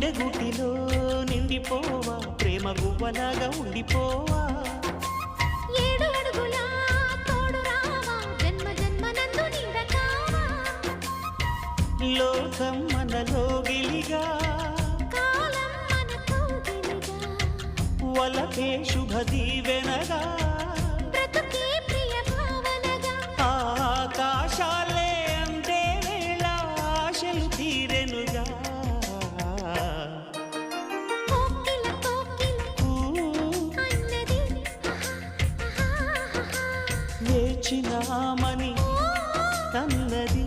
గుండె గుటిలో నిండిపోవా ప్రేమ గువ్వలాగా ఉండిపోవా ఏడు అడుగుల తోడు రావా జన్మ జన్మనందు నిండకావా లోకం మనలో గిలిగా కాలం మనతో గిలిగా వలకే శుభ దీవెనగా బ్రతుకే ప్రియ భావనగా ఆకాశాలే అందే వేళ ఆశలు తీరెనుగా కోకిల కోకిల అన్నది వేచినామని తన్నది